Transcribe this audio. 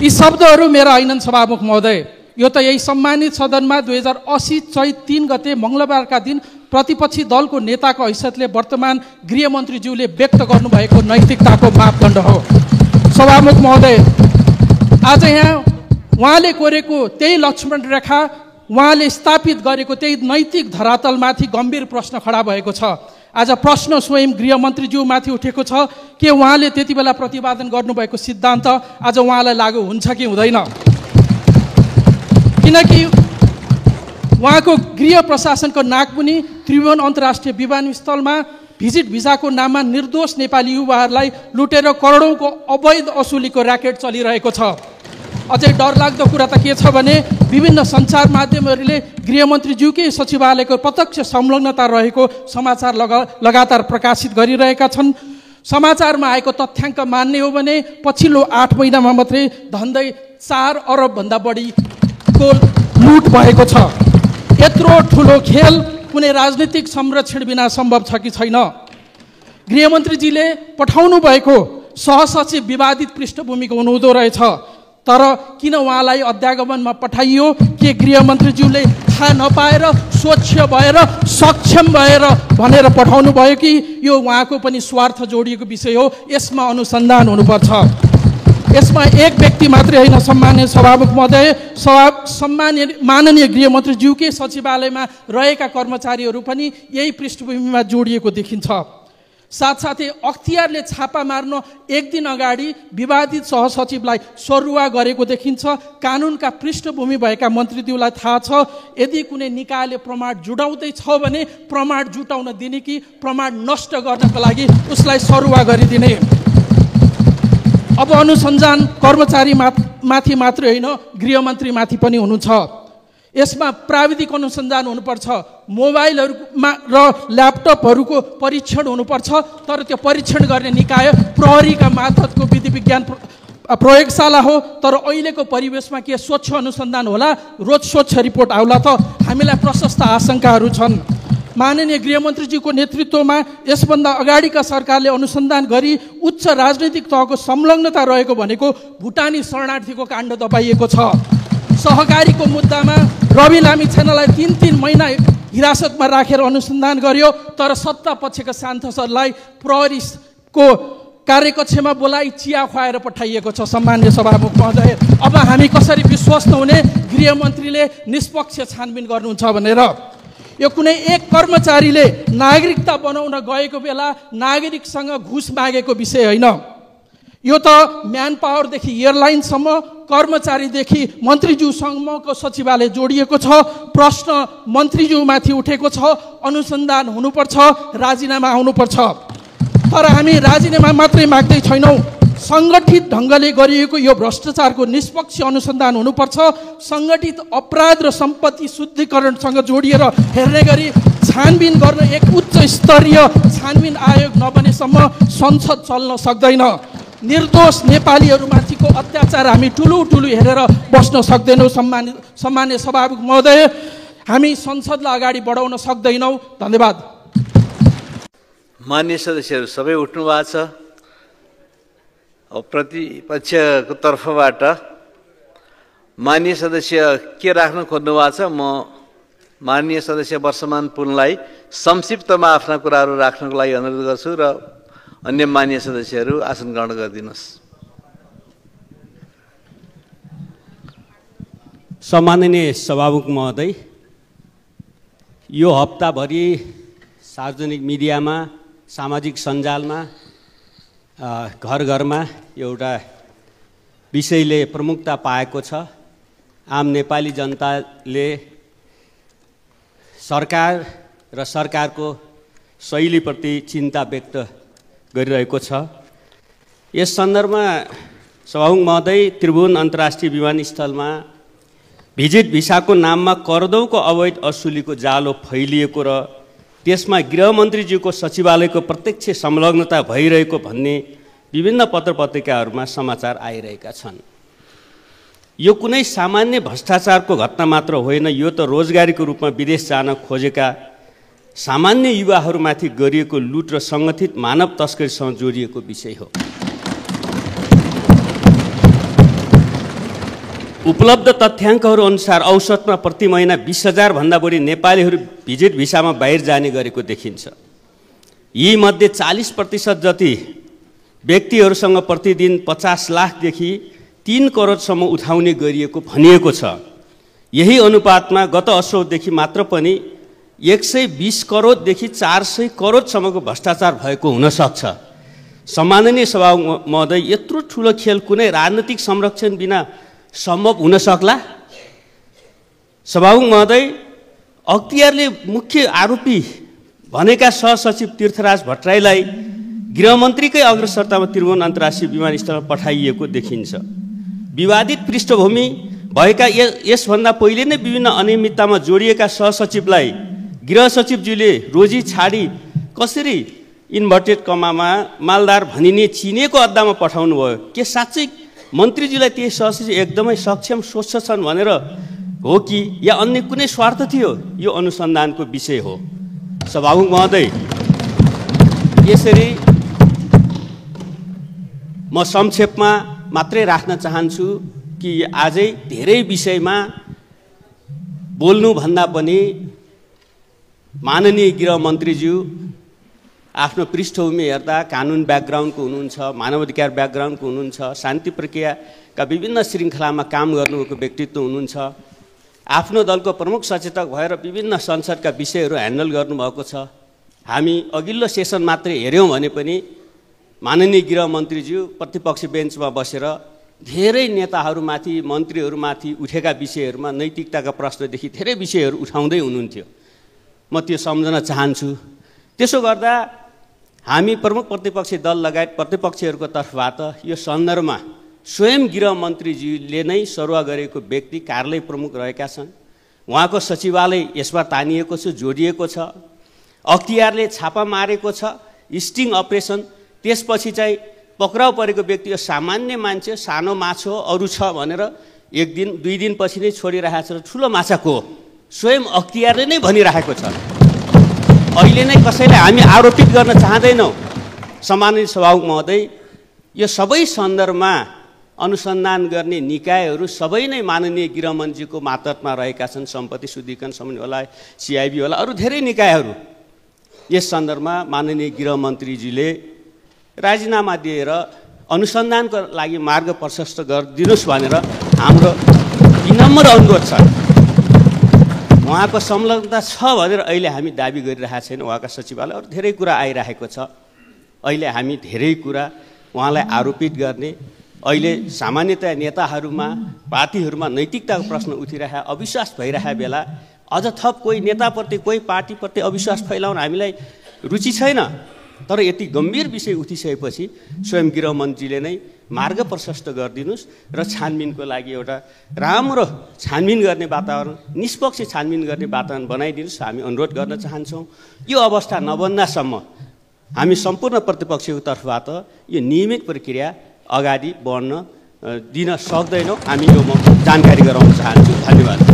यी शब्दहरू मेरा होइनन् सभामुख महोदय, यो त यही सम्मानित सदनमा 2080 चैत 3 गते मङ्गलबारका दिन प्रतिपक्षी दलको नेताको हैसियतले वर्तमान गृहमन्त्रीज्यूले व्यक्त गर्नुभएको नैतिकताको मापदण्ड हो। सभामुख महोदय, आज यहाँ उहाँले कोरेको त्यही लक्ष्मण रेखा, उहाँले स्थापित गरेको त्यही नैतिक धरातलमाथि गम्भीर प्रश्न खडा भएको छ। आज प्रश्न स्वयं गृहमन्त्रीज्यूमाथि उठेको छ कि उहाँले त्यति बेला प्रतिपादन गर्नुभएको सिद्धान्त आज उहाँलाई लागू हुन्छ कि हुँदैन, किनकि उहाँको गृह प्रशासनको नाकमुनि त्रिभुवन अन्तर्राष्ट्रिय विमानस्थलमा भिजिट भिजाको नाममा निर्दोष नेपाली युवाहरूलाई लुटेर करोडौँको अवैध असुलीको र्याकेट चलिरहेको छ। अझै डरलाग्दो कुरा त के छ भने विभिन्न सञ्चार माध्यमहरूले गृहमन्त्रीज्यूकै सचिवालयको प्रत्यक्ष संलग्नता रहेको समाचार लगातार प्रकाशित गरिरहेका छन्। समाचारमा आएको तथ्याङ्क मान्ने हो भने पछिल्लो 8 महिनामा मात्रै धन्दै 4 अरबभन्दा बढीको लुट भएको छ। यत्रो ठुलो खेल कुनै राजनीतिक संरक्षण बिना सम्भव छ कि छैन? गृहमन्त्रीजीले पठाउनु भएको सहसचिव विवादित पृष्ठभूमिको हुनुहुँदो रहेछ, तर किन उहाँलाई अध्यागमनमा पठाइयो? के गृहमन्त्रीज्यूले थाहा नपाएर, स्वच्छ भएर, सक्षम भएर भनेर पठाउनु भयो कि यो उहाँको पनि स्वार्थ जोडिएको विषय हो? यसमा अनुसन्धान हुनुपर्छ। यसमा एक व्यक्ति मात्रै होइन सम्माननीय सभामुख महोदय, माननीय गृहमन्त्रीज्यूकै सचिवालयमा रहेका कर्मचारीहरू पनि यही पृष्ठभूमिमा जोडिएको देखिन्छ। साथसाथै अख्तियारले छापा मार्न एक दिन अगाडि विवादित सहसचिवलाई सरुवा गरेको देखिन्छ। कानुनका पृष्ठभूमि भएका मन्त्रीज्यूलाई थाहा छ यदि कुनै निकायले प्रमाण जुटाउँदैछ भने प्रमाण जुटाउन दिने कि प्रमाण नष्ट गर्नको लागि उसलाई सरुवा गरिदिने। अब अनुसन्धान कर्मचारी माथि मात्रै होइन, गृहमन्त्रीमाथि पनि हुनुहुन्छ। यसमा प्राविधिक अनुसन्धान हुनुपर्छ, मोबाइलहरूमा र ल्यापटपहरूको परीक्षण हुनुपर्छ, तर त्यो परीक्षण गर्ने निकाय प्रहरीका मार्फतको विधि विज्ञान प्रयोगशाला हो। तर अहिलेको परिवेशमा के स्वच्छ अनुसन्धान होला, रोज स्वच्छ रिपोर्ट आउला त? हामीलाई प्रशस्त आशंकाहरू छन्। माननीय गृहमन्त्रीजीको नेतृत्वमा यसभन्दा अगाडिका सरकारले अनुसन्धान गरी उच्च राजनैतिक तहको संलग्नता रहेको भनेको भुटानी शरणार्थीको काण्ड दबाइएको छ। सहकारीको मुद्दामा रवि लामिछानेलाई 3-3 महिना हिरासतमा राखेर अनुसन्धान गर्यो, तर सत्ता पक्षका सांसदलाई प्रहरीको कार्यकक्षमा बोलाई चिया खुवाएर पठाइएको छ। सम्माननीय सभामुख महोदय, अब हामी कसरी विश्वस्त हुने गृहमन्त्रीले निष्पक्ष छानबिन गर्नुहुन्छ भनेर? यो कुनै एक कर्मचारीले नागरिकता बनाउन गएको बेला नागरिकसँग घुस मागेको विषय होइन। यो त म्यान पावरदेखि एयरलाइनसम्म, कर्मचारीदेखि मन्त्रीज्यूसम्मको सचिवालय जोडिएको छ। प्रश्न मन्त्रीज्यूमाथि उठेको छ, अनुसन्धान हुनुपर्छ, राजीनामा आउनुपर्छ। तर हामी राजीनामा मात्रै माग्दै छैनौँ, सङ्गठित ढङ्गले गरिएको यो भ्रष्टाचारको निष्पक्ष अनुसन्धान हुनुपर्छ। सङ्गठित अपराध र सम्पत्ति शुद्धिकरणसँग जोडिएर हेर्ने गरी छानबिन गर्न एक उच्च स्तरीय छानबिन आयोग नबनेसम्म संसद चल्न सक्दैन। निर्दोष नेपालीहरूमाथिको अत्याचार हामी ठुलो हेरेर बस्न सक्दैनौँ। सम्मान्य सभामुख महोदय, हामी संसदलाई अगाडि बढाउन सक्दैनौँ। धन्यवाद। मान्य सदस्यहरू सबै उठ्नु भएको छ। प्रतिपक्षको तर्फबाट माननीय सदस्य के राख्न खोज्नु भएको छ? म माननीय सदस्य वर्षमान पुनलाई संक्षिप्तमा आफ्ना कुराहरू राख्नको लागि अनुरोध गर्छु र अन्य मान्य सदस्यहरू आसन ग्रहण गरिदिनुहोस्। सम्माननीय सभामुख महोदय, यो हप्ताभरि सार्वजनिक मिडियामा, सामाजिक सञ्जालमा, घर घरमा एउटा विषयले प्रमुखता पाएको छ। आम नेपाली जनताले सरकार र सरकारको शैलीप्रति चिन्ता व्यक्त गरिरहेको छ। यस सन्दर्भमा सभामुख महोदय, त्रिभुवन अन्तर्राष्ट्रिय विमानस्थलमा भिजिट भिसाको नाममा करदौको अवैध असुलीको जालो फैलिएको र त्यसमा गृहमन्त्रीज्यूको सचिवालयको प्रत्यक्ष संलग्नता भइरहेको भन्ने विभिन्न पत्रपत्रिकाहरूमा समाचार आइरहेका छन्। यो कुनै सामान्य भ्रष्टाचारको घटना मात्र होइन, यो त रोजगारीको रूपमा विदेश जान खोजेका सामान्य युवाहरूमाथि गरिएको लुट र सङ्गठित मानव तस्करीसँग जोडिएको विषय हो। उपलब्ध तथ्याङ्कहरू अनुसार औसतमा प्रति महिना 20,000 भन्दा बढी नेपालीहरू भिजिट भिसामा बाहिर जाने गरेको देखिन्छ। यी मध्ये 40% जति व्यक्तिहरूसँग प्रतिदिन 50 लाखदेखि 3 करोडसम्म उठाउने गरिएको भनिएको छ। यही अनुपातमा गत असोजदेखि मात्र पनि 120 करोडदेखि 400 करोडसम्मको भ्रष्टाचार भएको हुन सक्छ। सम्माननीय सभामुख महोदय, यत्रो ठुलो खेल कुनै राजनीतिक संरक्षण बिना सम्भव हुन सक्ला? सभामुख महोदय, अख्तियारले मुख्य आरोपी भनेका सहसचिव तीर्थराज भट्टराईलाई गृहमन्त्रीकै अग्रसरतामा त्रिभुवन अन्तर्राष्ट्रिय विमानस्थलमा पठाइएको देखिन्छ। विवादित पृष्ठभूमि भएका यसभन्दा पहिले नै विभिन्न अनियमिततामा जोडिएका सहसचिवलाई गृह सचिवज्यूले रोजी छाडी कसरी इन्भर्टेड कमामा मालदार भनिने चिनेको अड्डामा पठाउनु भयो? के साँच्चै मन्त्रीज्यूलाई ती सहसचिव एकदमै सक्षम सोच्छन् भनेर हो कि या अन्य कुनै स्वार्थ थियो? यो अनुसन्धानको विषय हो। सभामुख महोदय, यसरी म संक्षेपमा मात्रै राख्न चाहन्छु कि आजै धेरै विषयमा बोल्नुभन्दा पनि माननीय गृहमन्त्रीज्यू आफ्नो पृष्ठभूमि हेर्दा कानुन ब्याकग्राउन्डको हुनुहुन्छ, मानवाधिकार ब्याकग्राउन्डको हुनुहुन्छ, शान्ति प्रक्रियाका विभिन्न श्रृङ्खलामा काम गर्नुभएको व्यक्तित्व हुनुहुन्छ, आफ्नो दलको प्रमुख सचेतक भएर विभिन्न संसदका विषयहरू ह्यान्डल गर्नुभएको छ। हामी अघिल्लो सेसन मात्रै हेऱ्यौँ भने पनि माननीय गृहमन्त्रीज्यू प्रतिपक्ष बेन्चमा बसेर धेरै नेताहरूमाथि, मन्त्रीहरूमाथि उठेका विषयहरूमा नैतिकताका प्रश्नदेखि धेरै विषयहरू उठाउँदै हुनुहुन्थ्यो। म त्यो सम्झन चाहन्छु। त्यसो गर्दा हामी प्रमुख प्रतिपक्षी दल लगायत प्रतिपक्षीहरूको तर्फबाट यो सन्दर्भमा स्वयं गृहमन्त्रीज्यूले नै सरुवा गरेको व्यक्ति कार्यालय प्रमुख रहेका छन्। उहाँको सचिवालय यसमा तानिएको छ, जोडिएको छ। अख्तियारले छापा मारेको छ, स्टिङ अपरेसन। त्यसपछि चाहिँ पक्राउ परेको व्यक्ति यो सामान्य मान्छे, सानो माछो अरू छ भनेर 1 दिन 2 दिनपछि नै छोडिरहेको छ। ठुलो माछा को? स्वयं अख्तियारले नै भनिरहेको छ। अहिले नै कसैलाई हामी आरोपित गर्न चाहँदैनौँ। सम्मानित सभामुख महोदय, यो सबै सन्दर्भमा अनुसन्धान गर्ने निकायहरू सबै नै माननीय गृहमन्त्रीको मातहतमा रहेका छन्। सम्पत्ति शुद्धिकरण समिति होला, CIB होला, अरू धेरै निकायहरू। यस सन्दर्भमा माननीय गृहमन्त्रीजीले राजीनामा दिएर अनुसन्धानको लागि मार्ग प्रशस्त गरिदिनुहोस् भनेर हाम्रो विनम्र अनुरोध छ। उहाँको संलग्नता छ भनेर अहिले हामी दाबी गरिरहेका छैनौँ। उहाँका सचिवालय अरू धेरै कुरा आइरहेको छ। अहिले हामी धेरै कुरा उहाँलाई आरोपित गर्ने, अहिले सामान्यतया नेताहरूमा, पार्टीहरूमा नैतिकताको प्रश्न उठिरहेका, अविश्वास भइरहेका बेला अझ थप कोही नेताप्रति, कोही पार्टीप्रति अविश्वास फैलाउन हामीलाई रुचि छैन। तर यति गम्भीर विषय उठिसकेपछि स्वयं गृहमन्त्रीले नै मार्ग प्रशस्त गरिदिनुहोस् र छानबिनको लागि एउटा राम्रो छानबिन गर्ने वातावरण, निष्पक्ष छानबिन गर्ने वातावरण बनाइदिनुहोस् हामी अनुरोध गर्न चाहन्छौँ। यो अवस्था नबन्दासम्म हामी सम्पूर्ण प्रतिपक्षको तर्फबाट यो नियमित प्रक्रिया अगाडि बढ्न दिन सक्दैनौँ। हामी यो म जानकारी गराउन चाहन्छु। धन्यवाद।